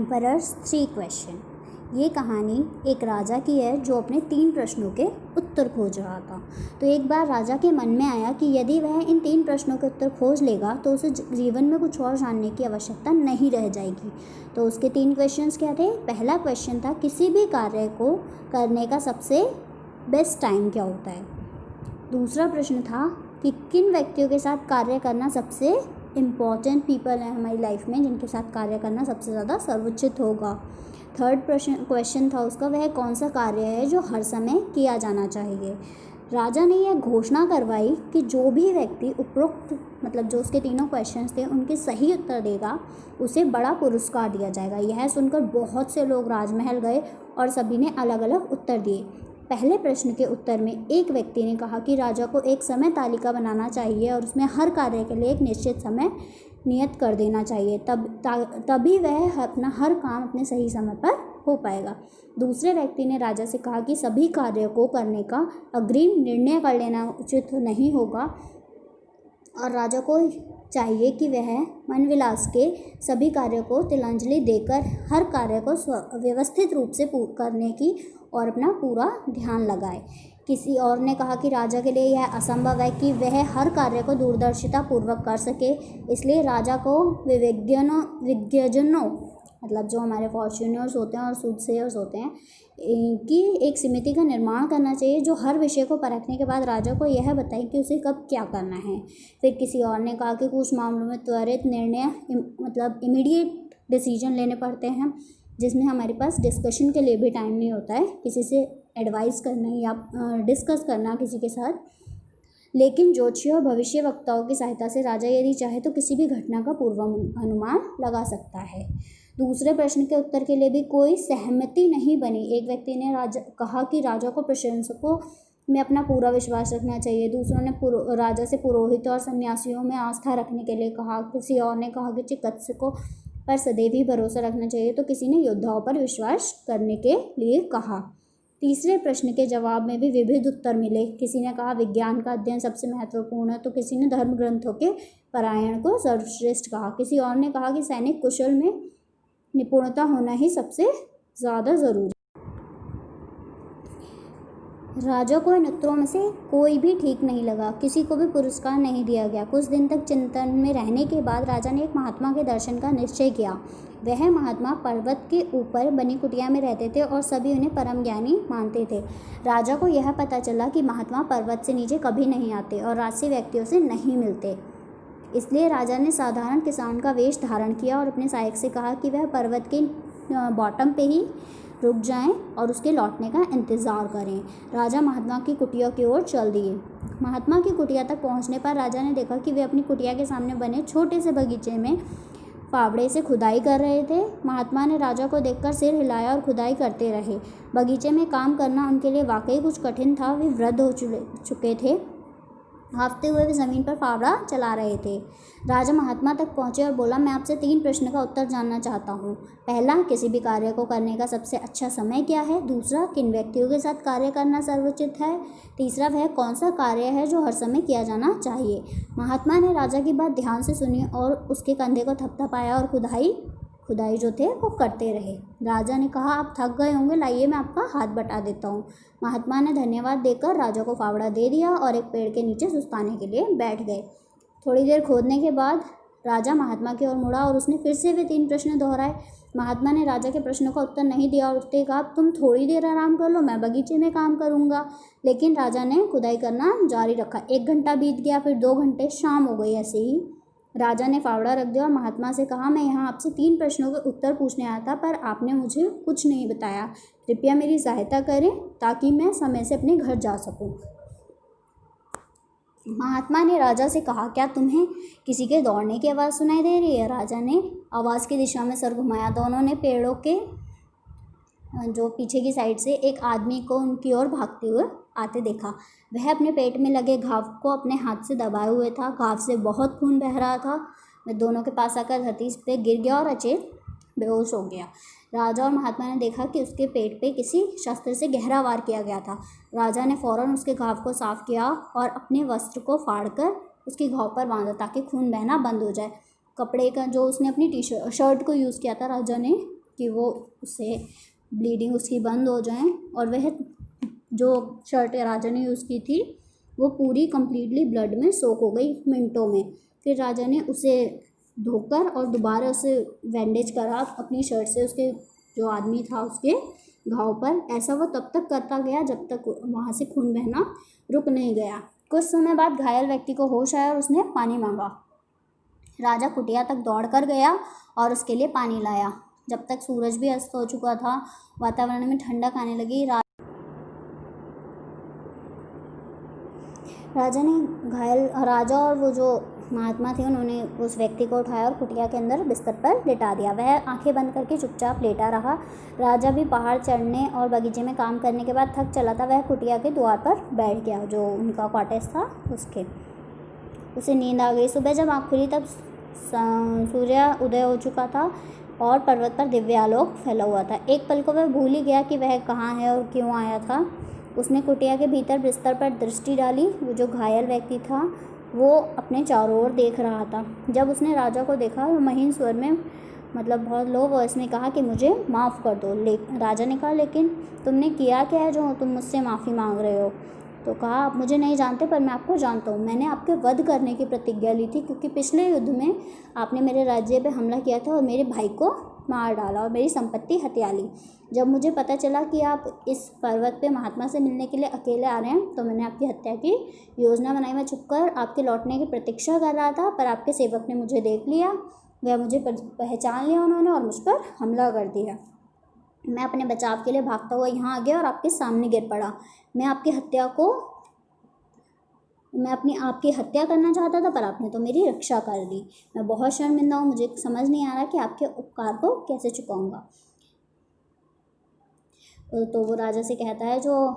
Emperors 3 question. ये कहानी एक राजा की है जो अपने 3 प्रश्नों के उत्तर खोज रहा था। तो एक बार राजा के मन में आया कि यदि वह इन 3 प्रश्नों के उत्तर खोज लेगा तो उसे जीवन में कुछ और जानने की आवश्यकता नहीं रह जाएगी। तो उसके 3 क्वेश्चंस क्या थे? पहला क्वेश्चन था किसी भी कार्य को करने का सबसे बेस्ट टाइम क्या होता है। दूसरा प्रश्न था कि किन व्यक्तियों के साथ कार्य करना सबसे इम्पॉर्टेंट पीपल हैं हमारी लाइफ में, जिनके साथ कार्य करना सबसे ज़्यादा सर्वोचित होगा। थर्ड क्वेश्चन था उसका, वह कौन सा कार्य है जो हर समय किया जाना चाहिए। राजा ने यह घोषणा करवाई कि जो भी व्यक्ति उपरोक्त जो उसके तीनों क्वेश्चंस थे उनके सही उत्तर देगा उसे बड़ा पुरस्कार दिया जाएगा। यह सुनकर बहुत से लोग राजमहल गए और सभी ने अलग अलग उत्तर दिए। पहले प्रश्न के उत्तर में एक व्यक्ति ने कहा कि राजा को एक समय तालिका बनाना चाहिए और उसमें हर कार्य के लिए एक निश्चित समय नियत कर देना चाहिए, तभी वह अपना हर काम अपने सही समय पर हो पाएगा। दूसरे व्यक्ति ने राजा से कहा कि सभी कार्यों को करने का अग्रिम निर्णय कर लेना उचित नहीं होगा और राजा को चाहिए कि वह मनविलास के सभी कार्यों को तिलांजलि देकर हर कार्य को व्यवस्थित रूप से करने की और अपना पूरा ध्यान लगाए। किसी और ने कहा कि राजा के लिए यह असंभव है कि वह हर कार्य को दूरदर्शिता पूर्वक कर सके, इसलिए राजा को विज्ञजनों जो हमारे फॉर्च्यूनर्स होते हैं और सूदसेयर्स होते हैं कि एक समिति का निर्माण करना चाहिए जो हर विषय को परखने के बाद राजा को यह बताए कि उसे कब क्या करना है। फिर किसी और ने कहा कि कुछ मामलों में त्वरित निर्णय इमीडिएट डिसीजन लेने पड़ते हैं, जिसमें हमारे पास डिस्कशन के लिए भी टाइम नहीं होता है, किसी से एडवाइस करना या डिस्कस करना किसी के साथ। लेकिन ज्योतिषी और भविष्य वक्ताओं की सहायता से राजा यदि चाहे तो किसी भी घटना का पूर्वानुमान लगा सकता है। दूसरे प्रश्न के उत्तर के लिए भी कोई सहमति नहीं बनी। एक व्यक्ति ने कहा कि राजा को प्रशंसकों में अपना पूरा विश्वास रखना चाहिए। दूसरों ने राजा से पुरोहित और सन्यासियों में आस्था रखने के लिए कहा। किसी और ने कहा कि चिकित्सकों पर सदैव ही भरोसा रखना चाहिए, तो किसी ने योद्धाओं पर विश्वास करने के लिए कहा। तीसरे प्रश्न के जवाब में भी विविध उत्तर मिले। किसी ने कहा विज्ञान का अध्ययन सबसे महत्वपूर्ण है, तो किसी ने धर्म ग्रंथों के पारायण को सर्वश्रेष्ठ कहा। किसी और ने कहा कि सैनिक कुशल में निपुणता होना ही सबसे ज़्यादा ज़रूरी। राजा को इन उत्तरों में से कोई भी ठीक नहीं लगा, किसी को भी पुरस्कार नहीं दिया गया। कुछ दिन तक चिंतन में रहने के बाद राजा ने एक महात्मा के दर्शन का निश्चय किया। वह महात्मा पर्वत के ऊपर बनी कुटिया में रहते थे और सभी उन्हें परम ज्ञानी मानते थे। राजा को यह पता चला कि महात्मा पर्वत से नीचे कभी नहीं आते और राजसी व्यक्तियों से नहीं मिलते। इसलिए राजा ने साधारण किसान का वेश धारण किया और अपने सहायक से कहा कि वह पर्वत के बॉटम पे ही रुक जाएं और उसके लौटने का इंतज़ार करें। राजा महात्मा की कुटिया की ओर चल दिए। महात्मा की कुटिया तक पहुंचने पर राजा ने देखा कि वे अपनी कुटिया के सामने बने छोटे से बगीचे में फावड़े से खुदाई कर रहे थे। महात्मा ने राजा को देखकर सिर हिलाया और खुदाई करते रहे। बगीचे में काम करना उनके लिए वाकई कुछ कठिन था। वे वृद्ध हो चुके थे। हांफते हुए वे ज़मीन पर फावड़ा चला रहे थे। राजा महात्मा तक पहुंचे और बोला, मैं आपसे 3 प्रश्न का उत्तर जानना चाहता हूँ। पहला, किसी भी कार्य को करने का सबसे अच्छा समय क्या है। दूसरा, किन व्यक्तियों के साथ कार्य करना सर्वोचित है। तीसरा, वह कौन सा कार्य है जो हर समय किया जाना चाहिए। महात्मा ने राजा की बात ध्यान से सुनी और उसके कंधे को थपथपाया और खुदाई जो थे वो करते रहे। राजा ने कहा, आप थक गए होंगे, लाइए मैं आपका हाथ बटा देता हूँ। महात्मा ने धन्यवाद देकर राजा को फावड़ा दे दिया और एक पेड़ के नीचे सुस्ताने के लिए बैठ गए। थोड़ी देर खोदने के बाद राजा महात्मा की ओर मुड़ा और उसने फिर से वे 3 प्रश्न दोहराए। महात्मा ने राजा के प्रश्नों का उत्तर नहीं दिया और उसने कहा, तुम थोड़ी देर आराम कर लो, मैं बगीचे में काम करूँगा। लेकिन राजा ने खुदाई करना जारी रखा। 1 घंटा बीत गया, फिर 2 घंटे, शाम हो गई। ऐसे ही राजा ने फावड़ा रख दिया और महात्मा से कहा, मैं यहाँ आपसे 3 प्रश्नों के उत्तर पूछने आया था, पर आपने मुझे कुछ नहीं बताया। कृपया मेरी सहायता करें ताकि मैं समय से अपने घर जा सकूं। महात्मा ने राजा से कहा, क्या तुम्हें किसी के दौड़ने की आवाज़ सुनाई दे रही है। राजा ने आवाज़ की दिशा में सर घुमाया। दोनों ने पेड़ों के जो पीछे की साइड से एक आदमी को उनकी ओर भागते हुए आते देखा। वह अपने पेट में लगे घाव को अपने हाथ से दबाए हुए था। घाव से बहुत खून बह रहा था। वह दोनों के पास आकर धरती पे गिर गया और अचेत बेहोश हो गया। राजा और महात्मा ने देखा कि उसके पेट पे किसी शस्त्र से गहरा वार किया गया था। राजा ने फौरन उसके घाव को साफ किया और अपने वस्त्र को फाड़कर उसके घाव पर बांधा ताकि खून बहना बंद हो जाए। कपड़े का जो उसने अपनी शर्ट को यूज़ किया था राजा ने कि वो उसे ब्लीडिंग उसकी बंद हो जाए, और वह जो शर्ट राजा ने यूज़ की थी वो पूरी कंप्लीटली ब्लड में सोक हो गई मिनटों में। फिर राजा ने उसे धोकर और दोबारा उसे बैंडेज करा अपनी शर्ट से उसके जो आदमी था उसके घाव पर। ऐसा वो तब तक करता गया जब तक वहाँ से खून बहना रुक नहीं गया। कुछ समय बाद घायल व्यक्ति को होश आया और उसने पानी मांगा। राजा कुटिया तक दौड़ कर गया और उसके लिए पानी लाया। जब तक सूरज भी अस्त हो चुका था, वातावरण में ठंडक आने लगी। राजा और वो जो महात्मा थे उन्होंने उस व्यक्ति को उठाया और कुटिया के अंदर बिस्तर पर लिटा दिया। वह आंखें बंद करके चुपचाप लेटा रहा। राजा भी पहाड़ चढ़ने और बगीचे में काम करने के बाद थक चला था। वह कुटिया के द्वार पर बैठ गया, जो उनका कॉटेज था उसके। उसे नींद आ गई। सुबह जब आँख खुली तब सूर्य उदय हो चुका था और पर्वत पर दिव्य आलोक फैला हुआ था। एक पल को वह भूल ही गया कि वह कहाँ है और क्यों आया था। उसने कुटिया के भीतर बिस्तर पर दृष्टि डाली। वो जो घायल व्यक्ति था वो अपने चारों ओर देख रहा था। जब उसने राजा को देखा तो महीन स्वर में, मतलब बहुत लो वॉइस में कहा कि मुझे माफ़ कर दो। राजा ने कहा, लेकिन तुमने किया क्या है जो तुम मुझसे माफ़ी मांग रहे हो? तो कहा, आप मुझे नहीं जानते पर मैं आपको जानता हूँ। मैंने आपके वध करने की प्रतिज्ञा ली थी क्योंकि पिछले युद्ध में आपने मेरे राज्य पे हमला किया था और मेरे भाई को मार डाला और मेरी संपत्ति हत्या ली। जब मुझे पता चला कि आप इस पर्वत पे महात्मा से मिलने के लिए अकेले आ रहे हैं तो मैंने आपकी हत्या की योजना बनाई। मैं छुपकर आपके लौटने की प्रतीक्षा कर रहा था, पर आपके सेवक ने मुझे देख लिया। वह मुझे पहचान लिया उन्होंने और मुझ पर हमला कर दिया। मैं अपने बचाव के लिए भागता हुआ यहाँ आ गया और आपके सामने गिर पड़ा। मैं आपकी हत्या करना चाहता था पर आपने तो मेरी रक्षा कर दी। मैं बहुत शर्मिंदा हूँ। मुझे समझ नहीं आ रहा कि आपके उपकार को कैसे चुकाऊंगा। तो वो राजा से कहता है, जो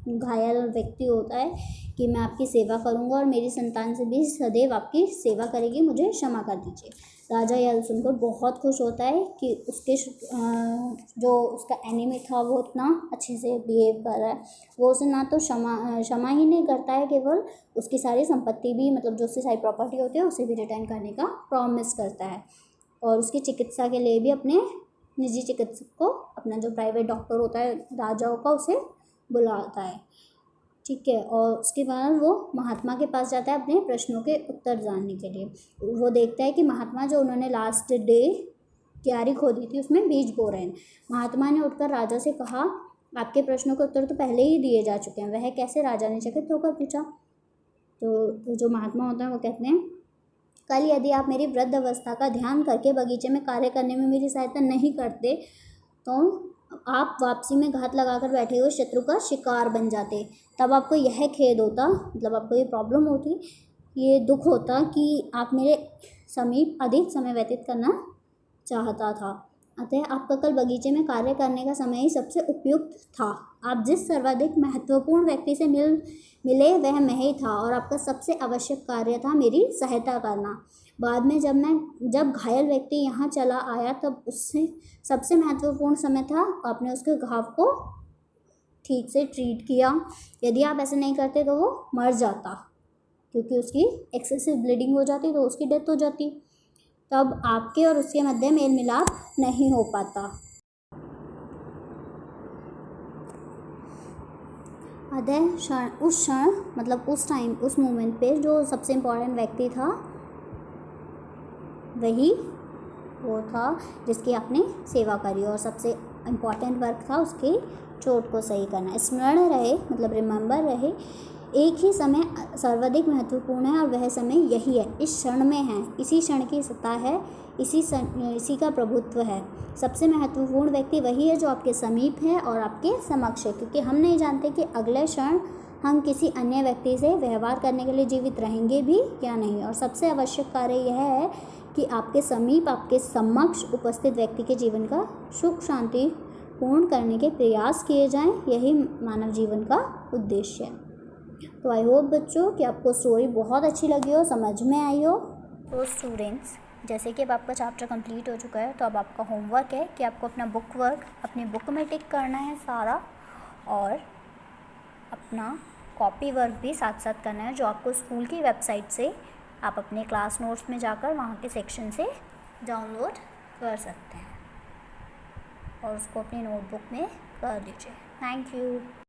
घायल व्यक्ति होता है, कि मैं आपकी सेवा करूंगा और मेरी संतान से भी सदैव आपकी सेवा करेगी, मुझे क्षमा कर दीजिए। राजा यह सुनकर बहुत खुश होता है कि उसके जो उसका एनिमी था वो इतना अच्छे से बिहेव कर रहा है। वो उसे ना तो क्षमा ही नहीं करता है, केवल उसकी सारी संपत्ति भी, मतलब जो उसकी सारी प्रॉपर्टी होती है उसे भी रिटर्न करने का प्रॉमिस करता है। और उसकी चिकित्सा के लिए भी अपने निजी चिकित्सक को, अपना जो प्राइवेट डॉक्टर होता है राजाओं का, उसे बुलाता है। ठीक है। और उसके बाद वो महात्मा के पास जाता है अपने प्रश्नों के उत्तर जानने के लिए। वो देखता है कि महात्मा जो उन्होंने लास्ट डे क्यारी खोदी थी उसमें बीज बो रहे हैं। महात्मा ने उठकर राजा से कहा, आपके प्रश्नों के उत्तर तो पहले ही दिए जा चुके हैं। वह कैसे? राजा ने चकित होकर पूछा। तो जो महात्मा होता है वो कहते हैं, कल यदि आप मेरी वृद्ध अवस्था का ध्यान करके बगीचे में कार्य करने में मेरी सहायता नहीं करते तो आप वापसी में घात लगाकर बैठे हुए शत्रु का शिकार बन जाते। तब आपको यह खेद होता, मतलब आपको ये प्रॉब्लम होती, ये दुख होता कि आप मेरे समीप अधिक समय व्यतीत करना चाहता था। अतः आपका कल बगीचे में कार्य करने का समय ही सबसे उपयुक्त था। आप जिस सर्वाधिक महत्वपूर्ण व्यक्ति से मिले वह मैं ही था और आपका सबसे आवश्यक कार्य था मेरी सहायता करना। बाद में जब घायल व्यक्ति यहाँ चला आया तब उससे सबसे महत्वपूर्ण समय था। आपने उसके घाव को ठीक से ट्रीट किया। यदि आप ऐसे नहीं करते तो वो मर जाता, क्योंकि उसकी एक्सेसिव ब्लीडिंग हो जाती तो उसकी डेथ हो जाती। तब आपके और उसके मध्य मेल मिलाप नहीं हो पाता। उस क्षण मतलब उस टाइम, उस मोमेंट पे जो सबसे इम्पोर्टेंट व्यक्ति था वही वो था जिसकी आपने सेवा करी, और सबसे इम्पोर्टेंट वर्क था उसकी चोट को सही करना। स्मरण रहे, मतलब रिमेंबर रहे, एक ही समय सर्वाधिक महत्वपूर्ण है और वह समय यही है, इस क्षण में है। इसी क्षण की सत्ता है, इसी का प्रभुत्व है। सबसे महत्वपूर्ण व्यक्ति वही है जो आपके समीप है और आपके समक्ष है, क्योंकि हम नहीं जानते कि अगले क्षण हम किसी अन्य व्यक्ति से व्यवहार करने के लिए जीवित रहेंगे भी या नहीं। और सबसे आवश्यक कार्य यह है कि आपके समीप, आपके समक्ष उपस्थित व्यक्ति के जीवन का सुख शांति पूर्ण करने के प्रयास किए जाएं। यही मानव जीवन का उद्देश्य है। तो आई होप बच्चों कि आपको स्टोरी बहुत अच्छी लगी हो, समझ में आई हो। तो स्टूडेंट्स, जैसे कि अब आपका चैप्टर कंप्लीट हो चुका है तो अब आपका होमवर्क है कि आपको अपना बुक वर्क अपनी बुक में टिक करना है सारा, और अपना कॉपी वर्क भी साथ साथ करना है, जो आपको स्कूल की वेबसाइट से आप अपने क्लास नोट्स में जाकर वहाँ के सेक्शन से डाउनलोड कर सकते हैं। और उसको अपनी नोटबुक में कर लीजिए। Thank you.